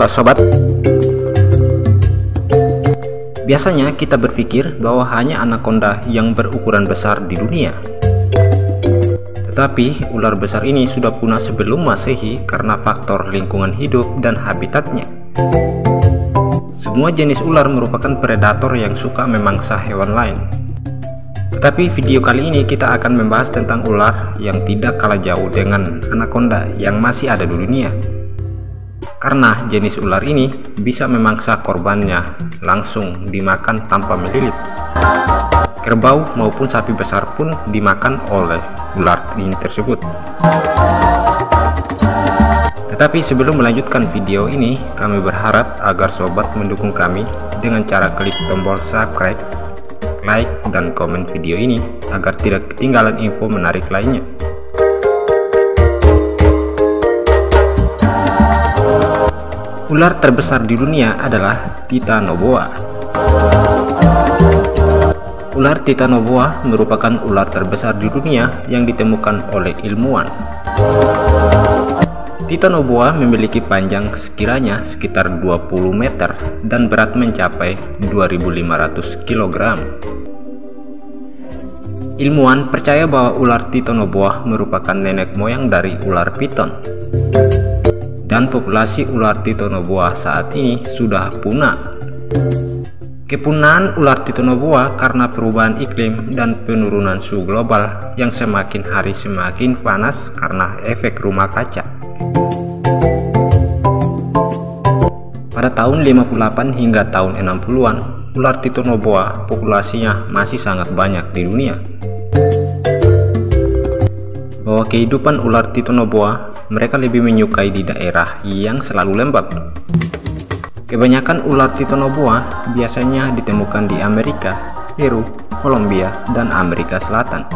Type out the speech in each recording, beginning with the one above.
Halo sobat. Biasanya kita berpikir bahwa hanya anaconda yang berukuran besar di dunia. Tetapi ular besar ini sudah punah sebelum Masehi karena faktor lingkungan hidup dan habitatnya. Semua jenis ular merupakan predator yang suka memangsa hewan lain. Tetapi video kali ini kita akan membahas tentang ular yang tidak kalah jauh dengan anaconda yang masih ada di dunia. Karena jenis ular ini bisa memangsa korbannya langsung dimakan tanpa melilit. Kerbau maupun sapi besar pun dimakan oleh ular ini tersebut. Tetapi sebelum melanjutkan video ini, kami berharap agar sobat mendukung kami dengan cara klik tombol subscribe, like, dan komen video ini agar tidak ketinggalan info menarik lainnya. Ular terbesar di dunia adalah Titanoboa. Ular Titanoboa merupakan ular terbesar di dunia yang ditemukan oleh ilmuwan. Titanoboa memiliki panjang sekiranya sekitar 20 meter dan berat mencapai 2.500 kg. Ilmuwan percaya bahwa ular Titanoboa merupakan nenek moyang dari ular piton. Dan populasi ular Titanoboa saat ini sudah punah. Kepunahan ular Titanoboa karena perubahan iklim dan penurunan suhu global yang semakin hari semakin panas karena efek rumah kaca. Pada tahun 58 hingga tahun 60-an, ular Titanoboa populasinya masih sangat banyak di dunia. Bahwa kehidupan ular Titanoboa, mereka lebih menyukai di daerah yang selalu lembab. Kebanyakan ular Titanoboa biasanya ditemukan di Amerika, Peru, Kolombia, dan Amerika Selatan.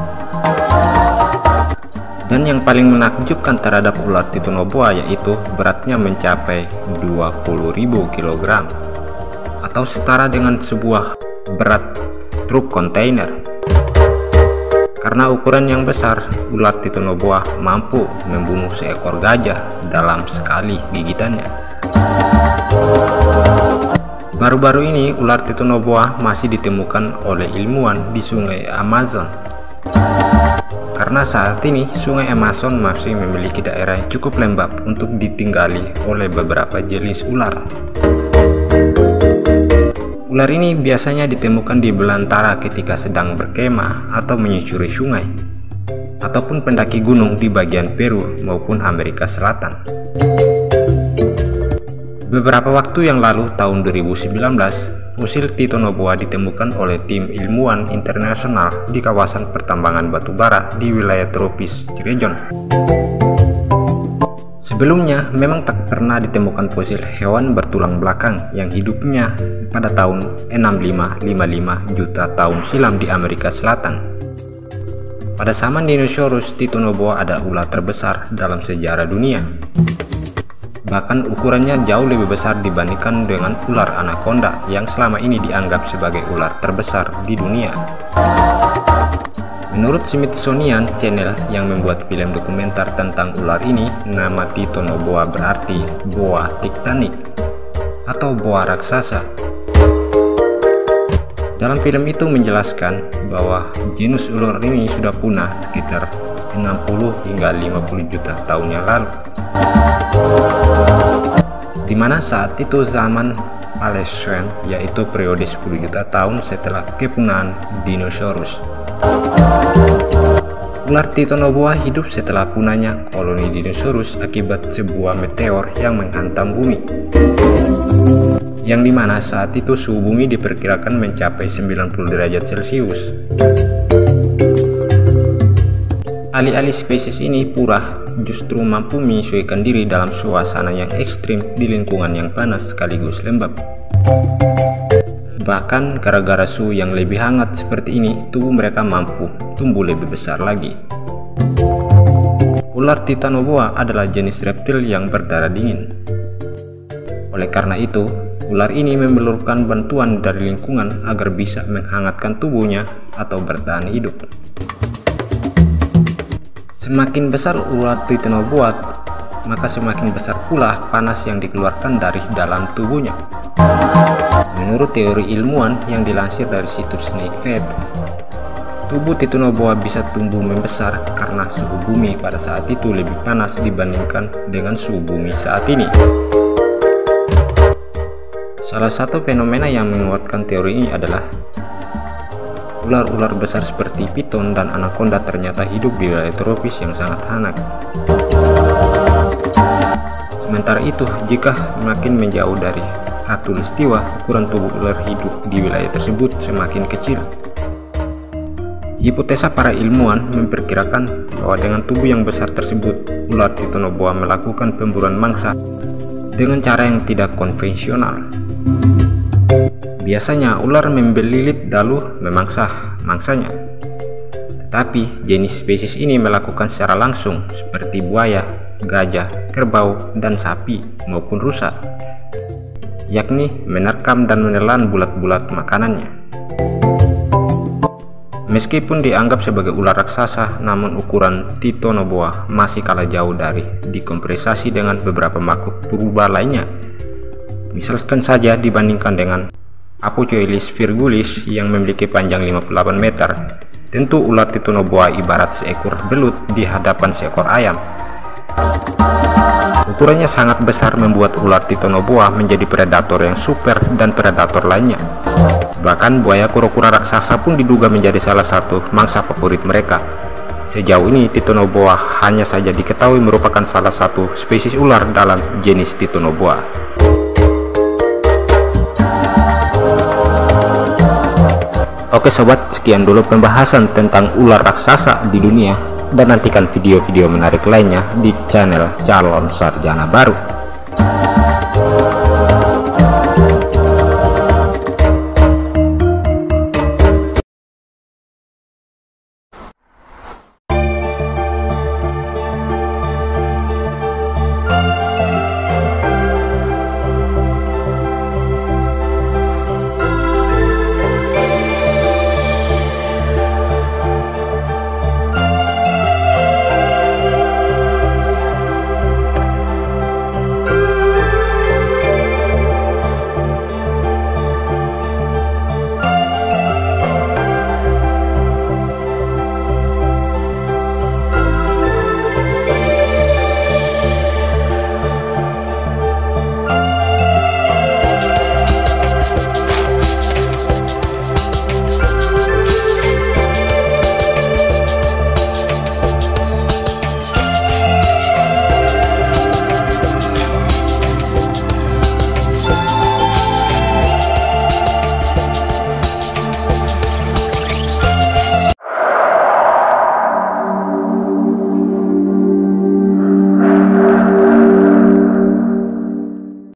Dan yang paling menakjubkan terhadap ular Titanoboa yaitu beratnya mencapai 20.000 kg atau setara dengan sebuah berat truk kontainer. Karena ukuran yang besar, ular Titanoboa mampu membunuh seekor gajah dalam sekali gigitannya. Baru-baru ini, ular Titanoboa masih ditemukan oleh ilmuwan di sungai Amazon. Karena saat ini, sungai Amazon masih memiliki daerah yang cukup lembab untuk ditinggali oleh beberapa jenis ular. Ular ini biasanya ditemukan di belantara ketika sedang berkemah atau menyusuri sungai, ataupun pendaki gunung di bagian Peru maupun Amerika Selatan. Beberapa waktu yang lalu, tahun 2019, fosil Titanoboa ditemukan oleh tim ilmuwan internasional di kawasan pertambangan batu bara di wilayah tropis Cirebon. Sebelumnya, memang tak pernah ditemukan fosil hewan bertulang belakang yang hidupnya pada tahun 6555 juta tahun silam di Amerika Selatan. Pada zaman dinosaurus, Titanoboa adalah ular terbesar dalam sejarah dunia. Bahkan ukurannya jauh lebih besar dibandingkan dengan ular anaconda yang selama ini dianggap sebagai ular terbesar di dunia. Menurut Smithsonian Channel yang membuat film dokumenter tentang ular ini, nama Titanoboa berarti boa tektonik atau boa raksasa. Dalam film itu menjelaskan bahwa genus ular ini sudah punah sekitar 60 hingga 50 juta tahun yang lalu. Di mana saat itu zaman Paleocene, yaitu periode 10 juta tahun setelah kepunahan dinosaurus. Ular Titanoboa hidup setelah punahnya koloni dinosaurus akibat sebuah meteor yang menghantam bumi, yang dimana saat itu suhu bumi diperkirakan mencapai 90 derajat Celcius. Alih-alih spesies ini punah, justru mampu menyesuaikan diri dalam suasana yang ekstrim di lingkungan yang panas sekaligus lembab. Bahkan gara-gara suhu yang lebih hangat seperti ini, tubuh mereka mampu tumbuh lebih besar lagi. Ular Titanoboa adalah jenis reptil yang berdarah dingin. Oleh karena itu, ular ini memerlukan bantuan dari lingkungan agar bisa menghangatkan tubuhnya atau bertahan hidup. Semakin besar ular Titanoboa, maka semakin besar pula panas yang dikeluarkan dari dalam tubuhnya. Menurut teori ilmuwan yang dilansir dari situs SnakeVet, tubuh titanoboa bisa tumbuh membesar karena suhu bumi pada saat itu lebih panas dibandingkan dengan suhu bumi saat ini. Salah satu fenomena yang menguatkan teori ini adalah ular-ular besar seperti piton dan anaconda ternyata hidup di wilayah tropis yang sangat hangat. Sementara itu, jika makin menjauh dari khatulistiwa, ukuran tubuh ular hidup di wilayah tersebut semakin kecil. Hipotesa para ilmuwan memperkirakan bahwa dengan tubuh yang besar tersebut, ular titanoboa melakukan pemburuan mangsa dengan cara yang tidak konvensional. Biasanya ular membelilit lalu memangsa mangsanya. Tetapi jenis spesies ini melakukan secara langsung seperti buaya, gajah, kerbau, dan sapi maupun rusa, yakni menerkam dan menelan bulat-bulat makanannya. Meskipun dianggap sebagai ular raksasa, namun ukuran titanoboa masih kalah jauh dari dikompresasi dengan beberapa makhluk purba lainnya. Misalkan saja dibandingkan dengan Apocoelis virgulis yang memiliki panjang 58 meter, tentu ular titanoboa ibarat seekor belut di hadapan seekor ayam. Ukurannya sangat besar membuat ular titanoboa menjadi predator yang super dan predator lainnya. Bahkan buaya kura-kura raksasa pun diduga menjadi salah satu mangsa favorit mereka. Sejauh ini titanoboa hanya saja diketahui merupakan salah satu spesies ular dalam jenis titanoboa. Oke sobat, sekian dulu pembahasan tentang ular raksasa di dunia, dan nantikan video-video menarik lainnya di channel Calon Sarjana Baru.